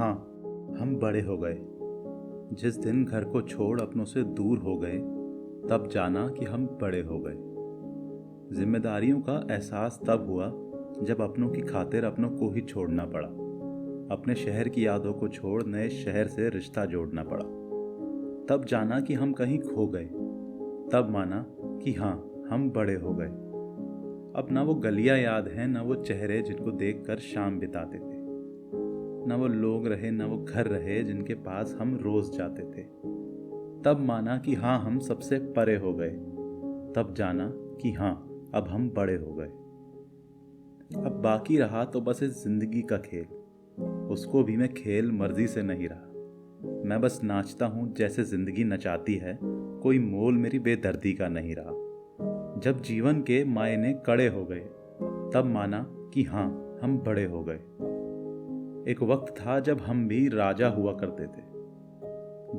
हाँ, हम बड़े हो गए। जिस दिन घर को छोड़ अपनों से दूर हो गए, तब जाना कि हम बड़े हो गए। जिम्मेदारियों का एहसास तब हुआ जब अपनों की खातिर अपनों को ही छोड़ना पड़ा। अपने शहर की यादों को छोड़ नए शहर से रिश्ता जोड़ना पड़ा। तब जाना कि हम कहीं खो गए। तब माना कि हाँ, हम बड़े हो गए। अब ना वो गलियां याद हैं, ना वो चेहरे जिनको देखकर शाम बिताते थे। ना वो लोग रहे, ना वो घर रहे जिनके पास हम रोज जाते थे। तब माना कि हाँ, हम सबसे परे हो गए। तब जाना कि हाँ, अब हम बड़े हो गए। अब बाकी रहा तो बस इस जिंदगी का खेल। उसको भी मैं खेल मर्जी से नहीं रहा। मैं बस नाचता हूँ जैसे जिंदगी नचाती है। कोई मोल मेरी बेदर्दी का नहीं रहा। जब जीवन के मायने कड़े हो गए, तब माना कि हाँ, हम बड़े हो गए। एक वक्त था जब हम भी राजा हुआ करते थे।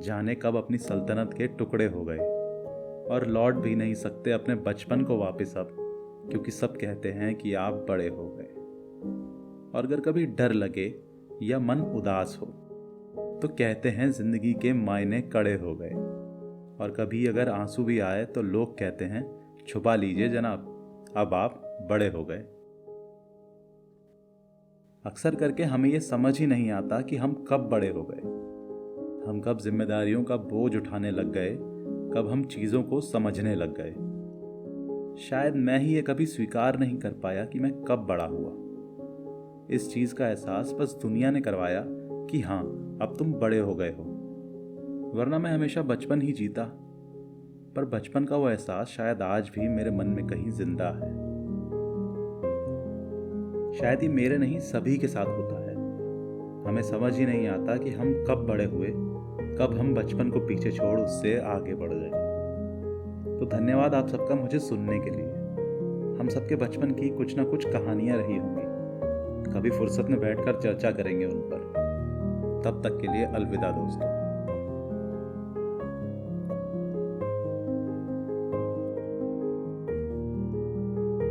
जाने कब अपनी सल्तनत के टुकड़े हो गए और लौट भी नहीं सकते अपने बचपन को वापस अब, क्योंकि सब कहते हैं कि आप बड़े हो गए। और अगर कभी डर लगे या मन उदास हो, तो कहते हैं जिंदगी के मायने कड़े हो गए। और कभी अगर आंसू भी आए तो लोग कहते हैं छुपा लीजिए जनाब, अब आप बड़े हो गए। अक्सर करके हमें ये समझ ही नहीं आता कि हम कब बड़े हो गए। हम कब जिम्मेदारियों का बोझ उठाने लग गए, कब हम चीज़ों को समझने लग गए। शायद मैं ही ये कभी स्वीकार नहीं कर पाया कि मैं कब बड़ा हुआ। इस चीज़ का एहसास बस दुनिया ने करवाया कि हाँ, अब तुम बड़े हो गए हो। वरना मैं हमेशा बचपन ही जीता। पर बचपन का वो एहसास शायद आज भी मेरे मन में कहीं जिंदा है। शायद ये मेरे नहीं, सभी के साथ होता है। हमें समझ ही नहीं आता कि हम कब बड़े हुए, कब हम बचपन को पीछे छोड़ उससे आगे बढ़ गए। तो धन्यवाद आप सबका मुझे सुनने के लिए। हम सबके बचपन की कुछ ना कुछ कहानियां रही होंगी। कभी फुर्सत में बैठकर चर्चा करेंगे उन पर। तब तक के लिए अलविदा दोस्तों।